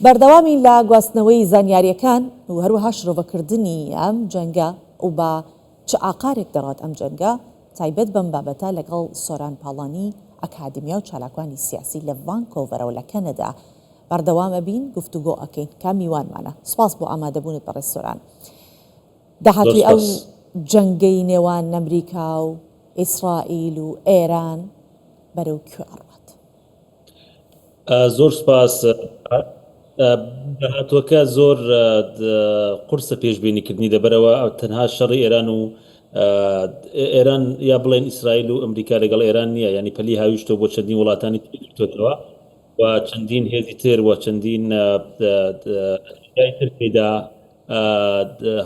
بەردەوامی لە گواستنەوەی زانیاریەکان و هەروەها شرۆڤەکردنی ئەم جەنگە و بە چ ئاقارێک دەڕات ئەم جەنگە تایبەت بەم بابەتە لەگەڵ سۆران پاڵانی ئەکادمیا و چالاکوانی سیاسی لە ڤانکۆڤەرەوە لە کەنەدا بەردەوامە بین گفتوگۆ ئەکەین کا میوانمانە. سپاس بۆ ئامادەبوونت بەڕێز سۆران. داهاتوی ئەو جەنگەی نێوان ئەمریکا و ئیسرائیل و ئێران بەرەو کوێ ئەڕوات؟ زۆر سپاس. داهاتوەکە زۆر قورسە پێشبینیکردنی دەبەرەوە ئەو تەنها شەڕی ئێران و ئێران یا بڵێن ئیسرائیل و ئەمریکا لەگەڵ ئێران نییە، ینی پەلی هاویشتەوە بۆ چەندین وڵاتانی تۆتەوە و چەندین هێزی تر و چەندین تر پێدا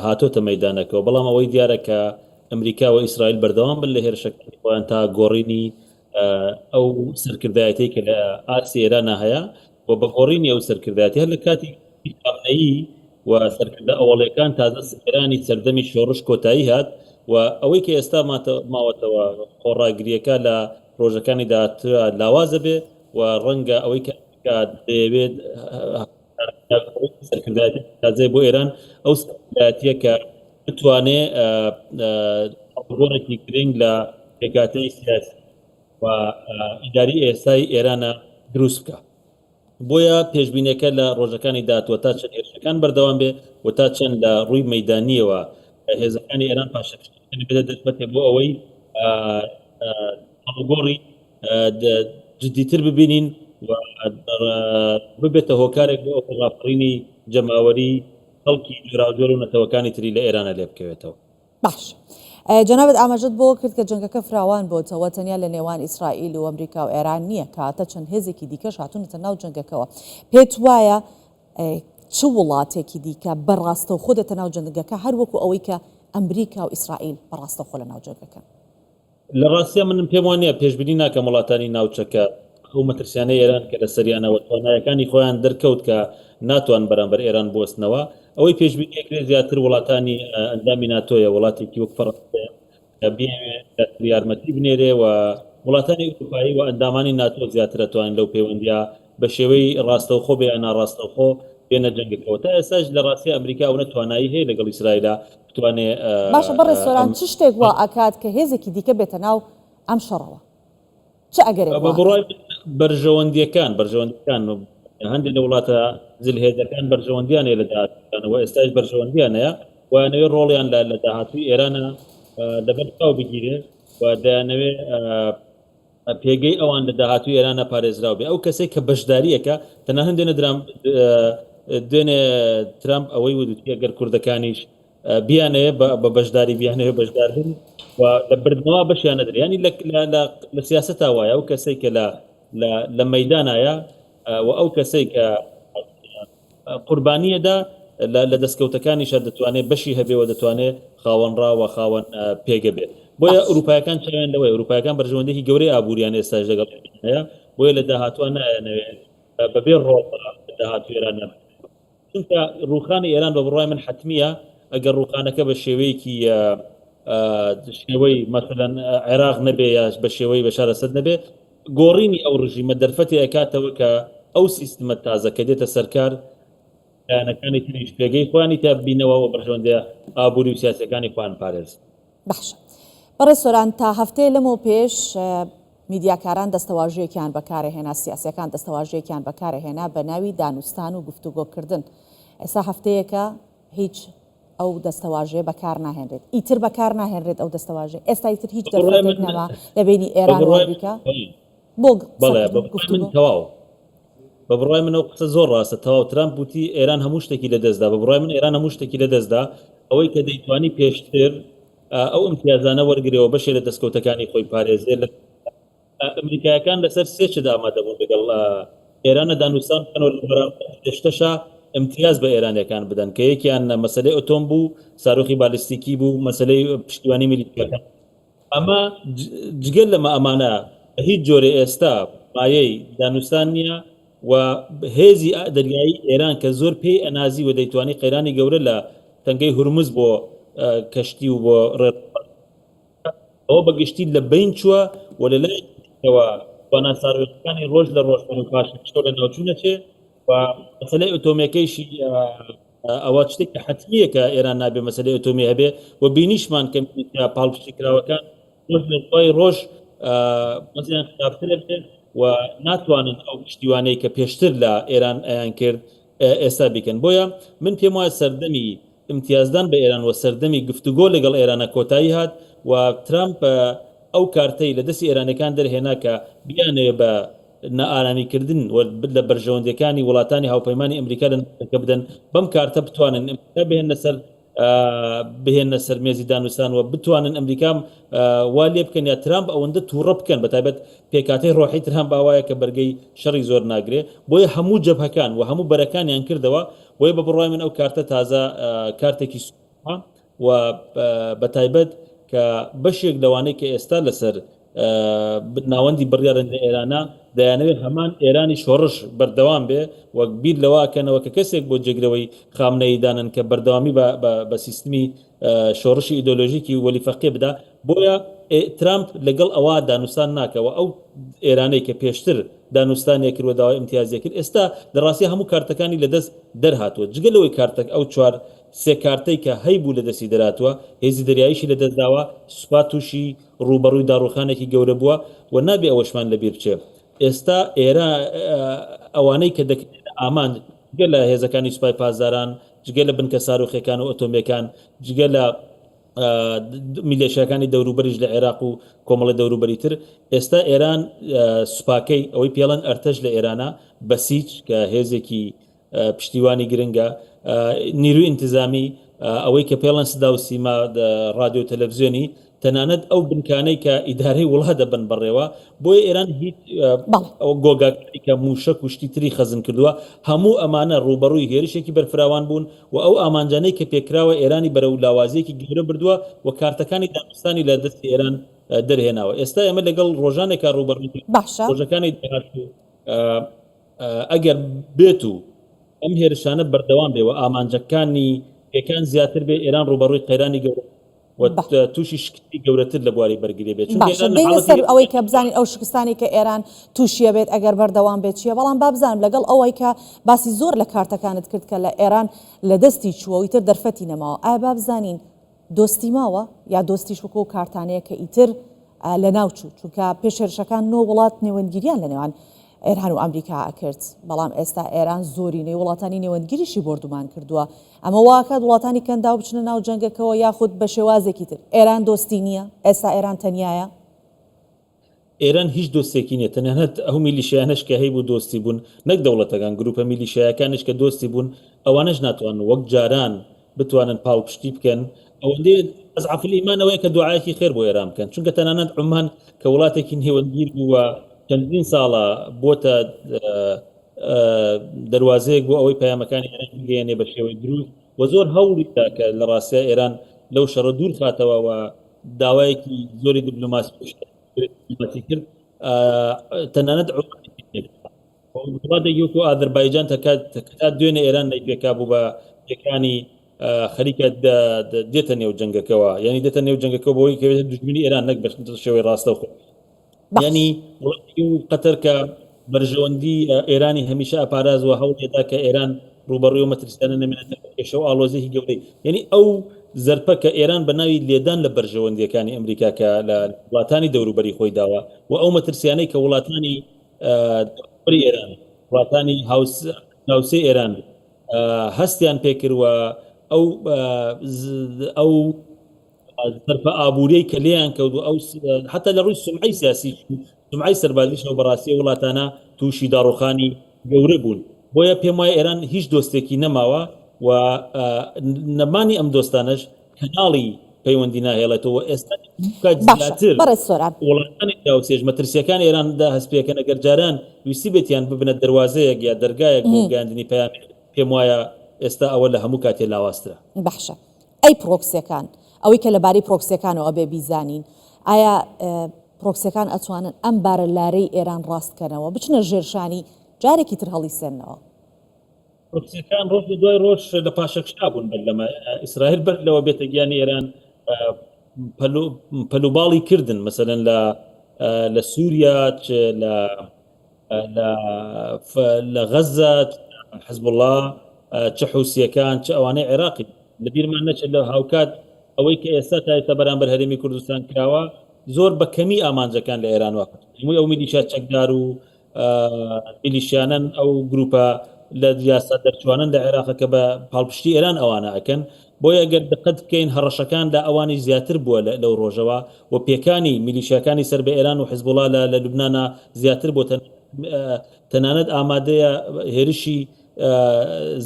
هاتۆتە مەیدانەکەەوە. بەڵام ئەوەی دیارە کە ئەمریکا و ئیسرائیل بەردەوام بن لە هێرشەکانی خۆیان تا گۆڕینی ئەو سەرکردایەتی کە لە ئاسی ئێرانە هەیە و بە گۆڕینی ئەو سەرکردایەتی هەر لە کاتی قاپنەیی و سەرکردە ئەوڵەکان تازە ئێرانی سەردەمی شۆڕش کۆتایی هات و ئەوەی کە ئێستا ماوەتەوە خۆڕاگریەکە لە ڕۆژەکانی داهاتوە لاوازە بێ و ڕەنگە ئەوەی کە دەیەوێت سەرکردایەتی تازە بۆ ئێران ئەو سەرکردایەتیە کە بتوانێت گۆڕێکی گرنگ لە پێکاتەی سیاسی و ئیداری ئێستای ئێرانە دروست بکە. بۆیە پێشبینەکە لە ڕۆژەکانی داهاتوە تا چەند هێرشەکان بەردەوام بێ و تا چەند لە ڕووی مەیدانیەوە هێزەکانی ئێران پاشەکانی بدە دەستبەتێ بۆ ئەوەی هەڵگۆڕی جدیتر ببینین و ببێتە هۆکارێک بۆ ڕاپەڕینی جەماوەری خەڵکی جوراوجۆر و نەتەوەکانی تری لە ئێرانە لێ بکەوێتەوە. باش. جەنابەت ئاماژەت بۆ کرد کە جەنگەکە فراوان بۆتەوە تەنیا لە نێوان ئیسرائیل و ئەمریکا و ئێران نییە، کاتە چەند هێزێکی دیکەش هاتوونەتە ناو جەنگەکەەوە. پێت وایە چ وڵاتێکی دیکە بەڕاستەوخۆ دێتە ناو جەنگەکە هەر وەکو ئەوەی کە ئەمریکا و ئیسرائیل بەڕاستەوخۆ لە ناو جەنگەکە؟ لە ڕاستیە منم پێم وانە پێشبینی ناکەم وڵاتانی ناوچەکە ئەو مەترسیانەی ئێران کە لە سەریانەوە توانایەکانی خۆیان دەرکەوت کە ناتوان بەرامبەر ئێران بوەستنەوە. ئەوەی پێشبینیەکرێ زیاتر وڵاتانی ئەندامی ناتۆیە، وڵاتێکی وەک فەڕەنسا یارمەتی بنێرێ و وڵاتانی ئەوروپایی و ئەندامانی ناتۆ زیاتر دەتوانن لەو پەیوەندیە بە شێوەی ڕاستەوخۆ بێ ناڕاستەوخۆ بێنە جەنگەکەەوە. تا ئێستاش لە ڕاستی ئەمریکا ئەو نەتوانایی هەیە لەگەڵ ئیسرائیلە بتوانێت. باشە بەڕێز سۆران چ شتێک وا ئەکات کە هێزێکی دیکە بێتە ناو ئەم شەڕەوە؟ چ ئەگەرێک بڕای بەرژەوەندیەکان هەندێک لە وڵاتە جلهێزەکان بەرژەوەندیان لە داهاتوویانەوە ئێستاش بەرژەوەندیانەیە وانەوێ ڕۆڵیان لە داهاتووی ئێرانە لەبەر پاو بگیرێ و دەیانەوێت پێگەی ئەوان لە داهاتووی ئێرانە پارێزراو بێ. ئەو کەسێک کە بەشداریەکە تەنها هەندێنە دوێنێ ترامپ ئەوەی وتی ئەگەر کوردەکانیش بیانەیە بە بەشداری بیانەوێ بەشداربن و لە بردنەوە بەشیان نەدرێ. ینی لە سیاسەتا وایە ئەو کەسێک کە لە مەیدانایە و ئەو کەسێک کە قوربانیەدا لە دەستکەوتەکانیشە دەتوانێت بەشی هەبێەوە دەتوانێت خاوەنڕا و خاوەن پێگە بێت. بۆیە ئەوروپایەکان چاوێن لەوەی ئەوروپایەکان بەرژەوەندێکی گەورەی ئابووریان ئێستاش لەگەڵ هەیە، بۆیە لە داهاتوە نایەنەوێت بەبێ ڕۆڵ داهاتوی ئێران نەبێت. چونکە ڕووخانی ئێران بە بڕای من حتمیە ئەگەر ڕووخانەکە بە شێوەیەکی شێوەی مەثەلەن عێراق نەبێ یا بە شێوەی بەشار ئەسەد نەبێ، گۆڕینی ئەو ڕژیمە دەرفەتی ئەکاتەوە کە ئەو سیستمە تازە کە دێتە سەرکار لایەنەکانی تریش پێگەی خۆیانی تا بینەوە و بەرژەوەندیە ئابووری و سیاسەکانی خۆیان پارێز. باشە. بەڕێز سۆران، تا هەفتەیە لەمەوە پێش میدیاکاران دەستەواژەیەکیان بەکارهێنا، سیاسەکان دەستەواژەیەکیان بەکارهێنا بە ناوی دانوستان و گفتوگۆکردن. ئێستا هەفتەیەکە هیچ ئەو دەستەواژەیە بەکار ناهێنرێت، ئیتر بەکار ناهێنرێت ئەو دەستەواژێ. ئێستا ئیتر هیچ دەرفەتێک نەما لە بینی ئێران و ئەمریکا بۆ تەواو. بە بڕای من ئەو قسە زۆر ڕاستە. تەواو ترامپ وتی ئێران هەموو شتێکی لەدەستدا. بە بڕای من ئێران هەموو شتێکی لەدەستدا. ئەوەی کە دەیتوانی پێشتر ئەو ئیمتیازانە وەرگرەوە بەشێ لە دەستکەوتەکانی خۆی پارێزێ. لە ئەمریکایەکان لەسەر سێ چدا ئامادەبوون لەگەڵ ئێرانە دانوستان بکەنەوە پێشتەشە ئیمتیاز بە ئێرانیەکان بدەن کە یەکیان مەسەلەی ئۆتۆم بوو، ساروخی بالیستیکی بوو، مەسەلەی پشتیوانی میلیتەکان. ئەمە جگەل لەمە ئەمانە هیچ جۆرە ئێستا مایەی دانوستان نییە و هێزی دەریایی ئێران کە زۆر پێی ئەنازی و دەیتوانی قەیرانی گەورە لە تەنگەی هورمز بۆ کەشتی و بۆ ئەوە بەگشتی لە بین چووە و لە لایەوە بەناساروەکانی ڕۆژ لە ڕۆژ پاش لە ناوچوونەچێ ومسألة ئۆتۆمیەکەیشی ئەوە شتێکە حتمیە کە ئێران نابێ مەسەلەی ئۆتۆمی هەبێ و بینیشمان کە پاڵپشتی کراوەکان ڕۆژ لە دوای ڕۆژ وەزیان خراپترە بێ و ناتوانن ئەو پشتیوانەی کە پێشتر لە ئێران ئەیان کرد ئێستا بیکەن. بۆیە من پێم وایە سەردەمی امتیازدان بە ئێران و سەردەمی گفتوگۆ لەگەڵ ئێرانە کۆتایی هات و ترامپ ئەو کارتەی لە دەستی ئێرانەکان دەرهێنا کە بیانێ بە نائارامیکردن لە بەرژەوەندەکانی وڵاتانی هاوپەیمانی ئەمریکا لەکە بدەن بەم کارتە بتوانن بهێنە سەر مێزی دانوستان و بتوانن ئەمریکام وا لێ بکەن یا ترامپ ئەوەندە تووڕە بکەن بە تایبەت پێکاتەی ڕۆحی ترامپ باوایە کە بەرگەی شەڕی زۆر ناگرێ بۆیە هەموو جەبهەکان و هەموو بەرەکانیان کردەوە بۆیە بە بڕای من ئەو کارتە تازە کارتێکی سوپا و بە تایبەت کە بەشێک لەوانەیە کە ئێستا لەسەر ناوەندی بڕیارن لە ئێرانە دەیانەوێت هەمان ئێرانی شۆڕش بەردەوام بێ وەک بیر لەواکەنەوە کە کەسێک بۆ جێگرەوەی خامنەی دانن کە بەردەوامی بە سیستمی شۆڕشی ئیدۆلۆژیکی وەلیفەقێ بدا. بۆیە ترامپ لەگەڵ ئەوە دانوستان ناکەوە ئەو ئێرانەی کە پێشتر دانوستانیە کردوە داوای امتیازیە کرد ئێستا لەڕاستی هەموو کارتەکانی لەدەست دەرهاتووە جگەلەوەی کارتەک ئەو چوار سێ کارتەی کە هەیبوو لە دەستی دەراتوە هێزی دەریاییشی لە دەستداوە سوپا تووشی ڕوبەڕووی داڕوخانێکی گەورە بووە و نابێ ئەوەشمان لەبیر بچێ. ئێستا ئێرە ئەوانەی کە دەکرێت ئامان جگە لە هێزەکانی سوپای پازداران جگە لە بنکە ساروخەکان و ئۆتۆمیەکان جگە لە میلێشیەکانی دەوروبەریش لە عێراق و کۆمەڵی دەوروبەری تر ئێستا ئێران سوپاکەی ئەوەی پێڵەن ئەرتەش لە ئێرانە بەسیج کە هێزێکی پشتیوانی گرنگە نیروی ئینتیزامی ئەوەی کە پێڵەن سدا و سیما ڕادیۆ تەلەڤیزیۆنی تەنانەت ئەو بنکانەی کە ئیدارەی وڵات دەبن بڕێوە بۆیە ئێران هیچ گۆگاکاری کە موشک و شتی تری خەزم کردووە هەموو ئەمانە ڕوبەڕووی هێرشێکی بەرفراوان بوون و ئەو ئامانجانەی کە پێکراوە ئێرانی بەرەو لاوازەیەکی گەورە بردووە و کارتەکانی دانوستانی لە دەستی ئێران دەرهێناوە. ئێستا ئێمە لەگەڵ ڕۆژانێکا ڕوبەڕووی ڕۆژەکانی ئەگەر بێت و ئەم هێرشانە بەردەوام بێ و ئامانجەکانی پێکان زیاتر بێ ئێران ڕوبەڕووی قەیرانی گەورە تووشی شکستی گەورەتر لە بواری بەرگری بێت سەر ئەوەی کە بزانین ئەو شکستانی کە ئێران تووشیە بێت ئەگەر بەردەوام بێت چیە بەڵام با بزانم لەگەڵ ئەوەی کە باسی زۆر لە کارتەکانت کرد کە لە ئێران لە دەستی چووەوەی تر دەرفەتی نەماوە ئایا با بزانین دۆستی ماوە یا دۆستیش وەکو کارتانەیە کە ئیتر لە ناوچوو چونکە پێش هێرشەکان نۆ وڵات نێوەندگیریان لە نێوان ئێران و ئەمریکا ئەکرد بەڵام ئێستا ئێران زۆرینەی وڵاتانی نێوەندگیریشی بردومان کردووە ئەمە واکات وڵاتانی کەندا و بچنە ناو جەنگەکەەوە یاخود بە شێوازێکی تر ئێران دۆستی نییە ئێستا ئێران تەنایە ئێران هیچ دۆستێکی نیە تەنانەت ئەو میلیشیانش کە هەیبوو دۆستی بوون نەک دەوڵەتەکان گروپە میلیشیەکانش کە دۆستی بوون ئەوانش ناتوانن وەک جاران بتوانن پاڵپشتی بکەن ئەوەندێ ئەزعەف الئیمانەوەیە کە دوعایەکی خێر بۆ ئێران بکەن چونکە تەنانەت عومان کە وڵاتێکی نێوەندگیر بووە چەندین ساڵە بۆتە دەواازەیەک بۆ ئەوەی پەیامەکانی ئێران بگەێنێ بە شێوەی دروست و زۆر هەوڵیدا کە لە ڕاستە ئێران لەو شەڕە دوور خاتەوە و داوایەکی زۆری دیپلۆماسی کرد تەنانەت وڵاتێکی وەکو ئازەربایجان تا دوێنێ ئێران پێکا بوو بە یەکانی خەریکە دێتە نێو جەنگەکەەوە یعنی دێتە نێو جەنگەکەەوە بۆی کە دژمنی ئێران نەک بە شێوەی ڕاستە خۆ ینی وڵاتی و قەتەر کە بەرژەوەندی ئێرانی هەمیشە ئاپارازوە هەوڵێدا کە ئێران ڕوبەڕووی و مەترسیانە نەمێنێتە پێشەوە ئاڵۆزێکی گەورەی یعنی ئەو زەرپە کە ئێران بە ناوی لێدان لە بەرژەوەندیەکانی ئەمریکا کە لە وڵاتانی دەوروبەری خۆی داوە و ئەو مەترسیانەی کە وڵاتانی دەوروبەری ئێران وڵاتانی هاوسێ ئێران هەستیان پێکردوە ئەو زەرپە ئابوورەی کە لێیان کەوت و ئەو حتا لە ڕووی سومعی سیاسی سومعی سەربازیشەوە بەڕاستی وڵاتانە تووشی داڕوخانی گەورە بوون بۆیە پێم وایە ئێران هیچ دۆستێکی نەماوە و نەمانی ئەم دۆستانەش کەناڵی پەیوەندی ناهێڵێتەوە ئێستا وڵاتانی داوسێژ مەترسیەکان ئێراندا هەستپێکەن ئەگەر جاران ویسی بێتیان ببنە دەواازەیەک یا دەرگایەک بۆ گەاندنی پەیامی پێم وایە ئێستا ئەوە لە هەموو کاتێ لاوااسترا بەخشە ئەی پرۆکسیەکان ئەوەی کە لەبارەی پرۆکسیەکانەوە ئەبێ بیزانین ئایا پرۆکسیەکان ئەتوانن ئەم بارە لارەی ئێران ڕاستکەنەوە بچنە ژێرشانی جارێکی تر هەڵی سێنەوە پرۆکسیەکان ڕۆژ لە دوای ڕۆژ لە پاشەکشا بوون بەلەمە ئیسرائیل بەر لەوە بێتە گیانی ئێران پەلوباڵی کردن مثلەن لە سووریا لە غەزە حزب الله چ حوسیەکان چ ئەوانەی عێراقی لە بیرمان نەچێت لە هاوکات ئەوەی کە ئێستا تایتە بەرامبەر هەرێمی کوردستان کراوە زۆر بە کەمی ئامانجەکان لە ئێران واکات هەمووی ئەو میلیشیا چەکدار و میلیشیانن ئەو گروپە لە یاسا دەرچوانن لە عێراقە کە بە پاڵپشتی ئێران ئەوانە ئەکەن بۆیە ئەگەر دقت بکەین هەڕەشەکاندا ئەوانی زیاتر بووە لەو ڕۆژەوە و پێکانی میلیشیاکانی سەر بە ئێران و حزب الله لە لوبنانە زیاتر بۆ تەنانەت ئامادەیە هێرشی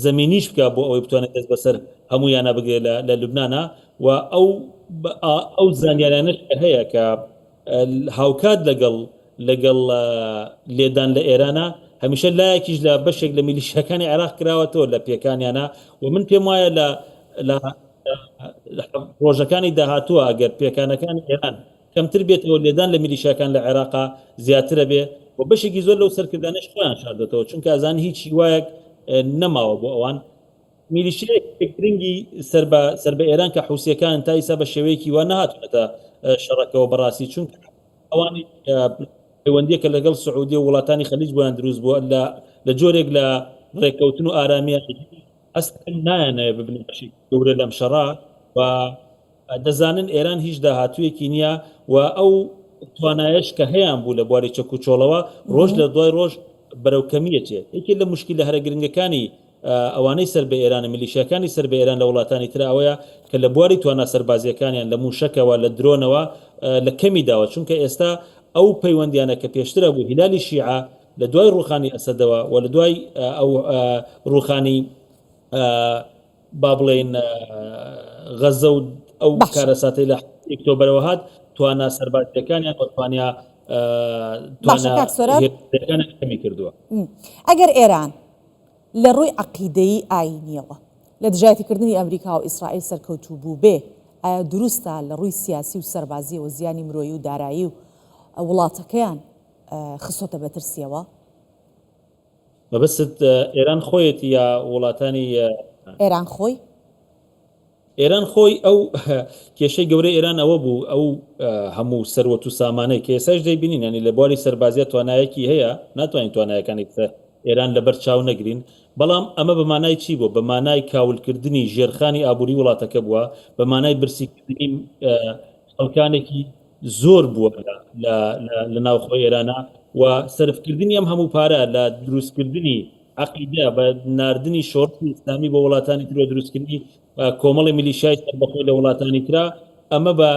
زمینیش بکە بۆ ئەوەی بتوانێت دەست بەسەر هەموویانە بگرێت لە لوبنانە و ئەو زانیاریانش هەیە کە هاوکات لەگەڵ لێدان لە ئێرانە هەمیشە لایەکیش لە بەشێک لە میلیشیەکانی عێراق کراوەتەوە لە پێکانیانە و من پێم وایە لە ڕۆژەکانی داهاتووە ئەگەر پێکانەکانی ئێران کەمتر بێتەوە لێدان لە میلیشیەکان لە عێراقا زیاترە بێ و بەشێکی زۆر لەو سەرکردانش خۆیان شاردێتەوە چونکە ئازان هیچی وایەک نەماوە بۆ ئەوان میلیشیەیەک گرنگی سەر بە ئێران کە حوسیەکان تا ئیسا بە شێوەیەکی وا نهاتوێتە شەڕەکەەوە بەڕاستی چونکە ئەوانی پەیوەندیەکە لەگەڵ سعودی و وڵاتانی خەلیج بۆیان دروست بووە لە جۆرێک لە ڕێککەوتن و ئارامیە ئەستن نایەنەوە ببن بەشی گەورە لەم شەڕا و دەزانن ئێران هیچ داهاتوویەکی نییە و ئەو توانایش کە هەیەیان بوو لە بواری چەک و چۆڵەوە ڕۆژ لە دوای ڕۆژ بەرەوکەمیەتێ یەکێک لە مشکل لە هەرە گرنگەکانی ئەوانەی سەر بە ئێرانە میلیشیەکانی سەر بە ئێران لە وڵاتانی تر ئەوەیە کە لە بواری توانە سەربازیەکانیان لە موشەکەوە لە درۆنەوە لە کەمی داوە چونکە ئێستا ئەو پەیوەندیانە کە پێشترە بوو هیلالی شیعە لە دوای ڕوخانی ئەسەدەوە و لە دوای ئەو ڕوخانی با بڵێن غەزە و ئەو کارەساتەی لە ئۆکتۆبەرەوە هات توانە سەربازیەکانیان توانیا کەمی کردووە ئەگەر ئێران لە ڕووی عەقیدەی ئاینیەوە لە دژایەتیکردنی ئەمریکا و ئیسرائیل سەرکەوتوو بوو بێ ئایا دروستە لە ڕووی سیاسی و سەربازی و زیانی مرۆیی و دارایی و وڵاتەکەیان خستۆتە بەترسیەوە مەبەست ئێران خۆیەتی یا وڵاتانی ئێران خۆی ئەو کێشەی گەورەی ئێران ئەوە بوو ئەو هەموو سەروەت و سامانەی کە ئێساش دەیبینین ینی لە بواری سەربازیە توانایەکی هەیە ناتوانین توانایەکانی ئێران لەبەر چاو نەگرین بەڵام ئەمە بە مانای چی بوو بە مانای کاولکردنی ژێرخانی ئابووری وڵاتەکە بووە بە مانای برسیکردنی خەڵکانێکی زۆر بووە لە ناوخۆی ئێرانە و سەرفکردنی ئەم هەموو پارە لە دروستکردنی عەقیدە بە ناردنی شۆڕشی ئیسلامی بە وڵاتانی ترۆ دروستکردنی کۆمەڵی میلیشیای سەربەخۆی لە وڵاتانی ترا ئەمە بە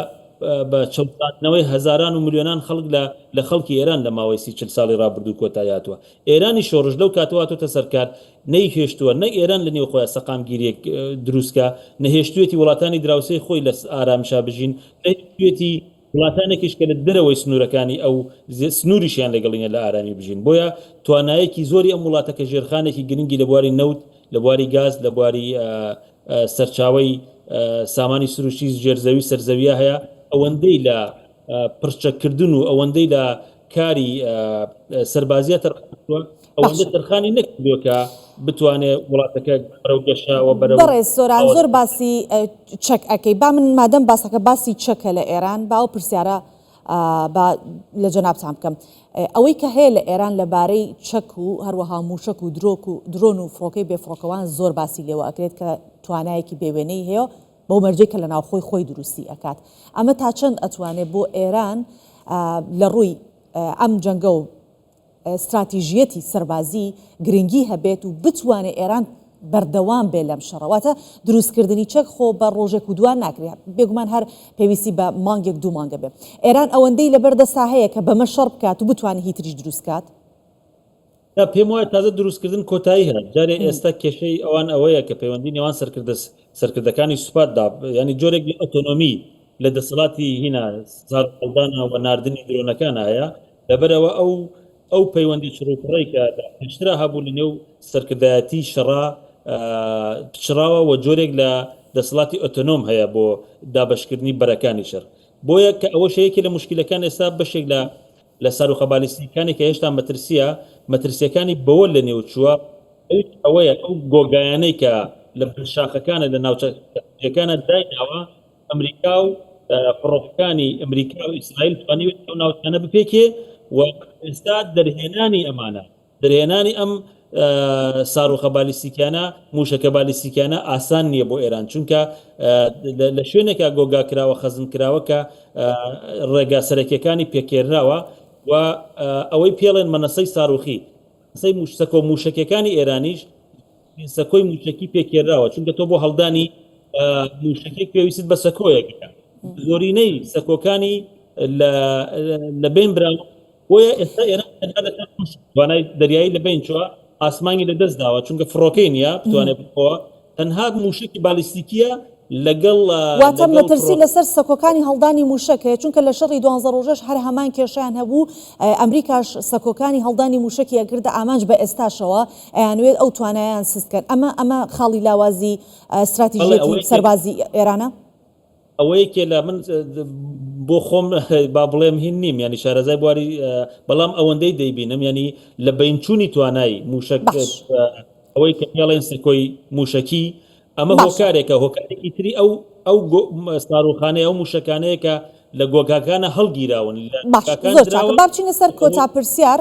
چەندانەوەی هەزاران و ملیۆنان خەڵک لە خەڵکی ئێران لە ماوەی 40 ساڵی ڕابردوو کۆتایاتوە ئێرانی شۆڕش لەو کاتواتۆتە سەرکار نەیهێشتووە نەک ئێران لە نێو خۆیان سەقامگیریەک دروستکە نەهێشتوێتی وڵاتانی دراوسەی خۆی لە ئارامشا بژین نەهێشتوێتی وڵاتانێکیش کە لە دەرەوەی سنوورەکانی ئەو سنووریشیان لەگەڵینە لە ئارامی بژین بۆیە توانایەکی زۆری ئەم وڵاتەکە ژێرخانێکی گرنگی لە بواری نەوت لە بواری گاز لە بواری سەرچاوی سامانی سروشتی ژێرزەوی سەرزەویە هەیە ئەوەندەی لە پرچەکردن و ئەوەندەی لە کاری سەربازیە تەرخانوە ئەوەندە تەرخانی نەکردووە کە بتوانێت وڵاتەکە بەرەوگەشاوە بەڕێز سۆران زۆر باسی چەک ئەەکەی با من مادەم باسەکە باسی چەکە لە ئێران با ئەو پرسیارە لە جەنابتان بکەم ئەوەی کە هەیە لە ئێران لەبارەی چەک و هەروەها موشک و درۆن و فڕۆکەی بێفڕۆکەوان زۆر باسی لێوە ئەکرێت کە توانایەکی بێوێنەی هەیە بەو مەرجەی کە لە ناوخۆی خۆی دروستی ئەکات ئەمە تا چەند ئەتوانێت بۆ ئێران لە ڕووی ئەم جەنگە و استراتیژیەتی سەربازی گرنگی هەبێت و بتوانێت ئێران بەردەوام بێ لەم شەڕەواتە دروستکردنی چەک خۆ بە ڕۆژێک و دوان ناکرێت بێگومان هەر پێویستی بە مانگێک دوو مانگە بێ ئێران ئەوەندەی لەبەردەستا هەیە کە بەمە شەڕ بکات و بتوانێت هی تریش دروستکات پێم وایە تازە دروستکردن کۆتایی هەیە جارێ ئێستا کێشەی ئەوان ئەوەیە کە پەیوەندی نێوان سەرکردەکانی سوپاتدا ینی جۆرێک لە ئۆتۆنۆمی لە دەسەڵاتی هینا زارقەڵدانە و ناردنی درۆنەکانە هەیە لەبەرەوە ئەو پەیوەندی چڕوپڕی کە پێشترا هەبوو لە نێو سەرکردایەتی شەڕا پچراوە و جۆرێک لە دەسەڵاتی ئۆتۆنۆم هەیە بۆ دابەشکردنی بەرەکانی شەڕ بۆیە کە ئەوە شەیەکی لە مشکلەکان ئێستا بەشێک لە ساروخە بالیستیەکانی کە هێشتا مەترسیەکانی بەوە لە نێوچووە ئەوەیە ئەو گۆگایانەی کە لە شاخەکانە لە ناوچەکانە دایناوە ئەمریکا و فڕۆکەکانی ئەمریکا و ئیسرائیل توانیوێت ئەو ناوچانە بپێکێ و ئێستا دەرهێنانی ئەمانە دەرهێنانی ئەم ساڕۆخە بالیستیکانە موشەکە بالیستیکانە ئاسان نییە بۆ ئێران چونکە لە شوێنێکە گۆگا کراوە خەزم کراوە کە ڕێگا سەرەکیەکانی پێکێراوە و ئەوەی پێڵێن مەنەسەی ساڕۆخی سەکۆ موشکەکانی ئێرانیش سەکۆی موشکی پێکێراوە چونکە تۆ بۆ هەڵدانی موشکێک پێویست بە سەکۆیەکە زۆرینەی سەکۆکانی لە بین براون بۆیە ئێستا ئێران توانای دەریایی لە بین چوە ئاسمانی لە دەست داوە چونکە فڕۆکەی نیە بتوانێت بخۆوە تەنها موشکی بالیستیکیە لەگەڵ واتە مەترسی لەسەر سەکۆکانی هەڵدانی موشکەیە چونکە لە شەڕی 12 ڕۆژەش هەر هەمان کێشیان هەبوو ئەمریکاش سەکۆکانی هەڵدانی موشکی ئەگردە ئامانج بە ئێستاشەوە ئەیانوێت ئەو توانایان سستکەن ئەمە خاڵی لاوازی استراتیژیەتی سەربازی ئێرانە ئەوەیەکێ لە من بۆ خۆم با بڵێم هین نیم ینی شارەزای بواری بەڵام ئەوەندەی دەیبینم ینی لە بینچوونی توانای موشک ئەوەی کە پێڵێن سەکۆی موشکی ئەمە هۆکارێکە هۆکارێکی تری ئەو ساڕوخانەیە ئەو موشکانەیە کە لە گۆگاکانە هەڵگیراون بابچینە سەر کۆتا پرسیار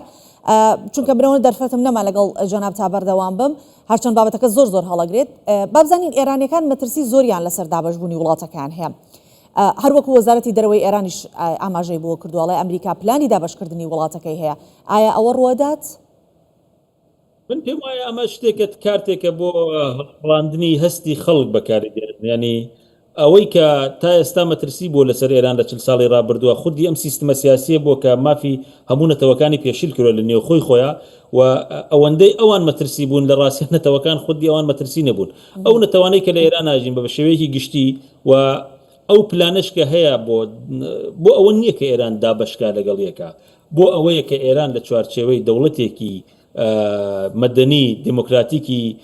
چونکە برەوە دەرفەتم نەما لەگەڵ جەناب تا بەردەوام بم هەرچەند بابەتەکە زۆر هەڵەگرێت بابزانین ئێرانیەکان مەترسی زۆریان لەسەر دابەشبوونی وڵاتەکان هەیە هەروەکو وەزارەتی دەرەوەی ئێرانیش ئاماژەی بۆ کردووەڵێ ئەمریکا پلانی دابەشکردنی وڵاتەکەی هەیە ئایا ئەوە ڕوەدات؟ من پێم وایە ئەمە شتێکت کارتێکە بۆ هەڵاندنی هەستی خەڵک بەکاردێن ینی ئەوەی کە تا ئێستا مەترسی بۆ لەسەر ئێران لە 40 ساڵی ڕابردووە خودی ئەم سیستمە سیاسیە بۆ کە مافی هەموو نەتەوەکانی پێشیل کردووە لە نێو خۆیان و ئەوەندەی ئەوان مەترسی بوون لە ڕاستی نەتەوەکان خودی ئەوان مەترسی نەبوون ئەو نەتەوانەی کە لە ئێران ناژین بە شێوەیەکی گشتی و ئەو پلانش کە هەیە بۆ ئەوە نییە کە ئێران دابەشکا لەگەڵ یەکە بۆ ئەوەیە کە ئێران لە چوارچێوەی دەوڵەتێکی مەدەنی دموکراتیکی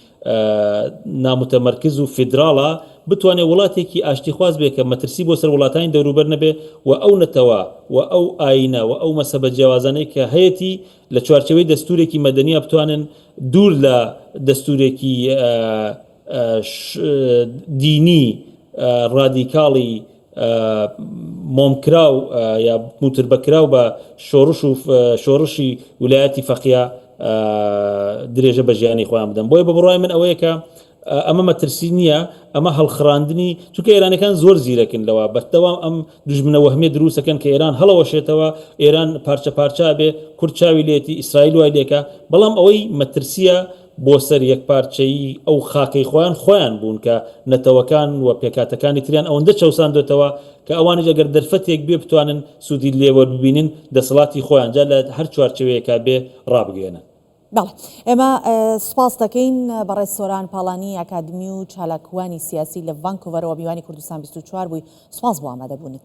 نامتەمەرکز و فیدراڵە بتوانێت وڵاتێکی ئاشتیخواز بێت کە مەترسی بۆ سەر وڵاتانی دەوروبەر نەبێ و ئەو نەتەوە و ئەو ئاینە و ئەو مەسەبە جیاوازانەی کە هەیەی لە چوارچەوەی دەستورێکی مەدەنیە بتوانن دوور لە دەستورێکی دینی ڕادیکاڵی مۆمکراو یا موتربەکراو بە شۆڕشی ویلایەتی فەقیە درێژە بە ژیانی خۆیان بدەن بۆیە بە بڕای من ئەوەیە کە ئەمە مەترسی نییە ئەمە هەڵخراندنی چونکە ئێرانەکان زۆر زیرەکن لەوە بەردەوام ئەم دوژمنە وەهمێ دروستەکەن کە ئێران هەڵەوەشێتەوە ئێران پارچە پارچە بێ کورد چاوی لێتی ئیسرائیل وای لێکە بەڵام ئەوەی مەترسیە بۆ سەر یەکپارچەیی ئەو خاکەی خۆیان بوون کە نەتەوەکان و پێکاتەکانی تریان ئەوەندە چەوساندوێتەوە کە ئەوانش ئەگەر دەرفەتێک بێ بتوانن سوودی لێوە ببینن دەسەڵاتی خۆیان جا لە هەر چوارچەوەیەکە بێ ڕابگەێنن. بەڵێ ئێمە سوپاس دەکەین بەڕێز سۆران پاڵانی ئاکادمی و چالاکوانی سیاسی لە ڤانکوڤەرەوە میوانی کوردستان 24 بووی سوپاس بۆ ئامادەبوونت.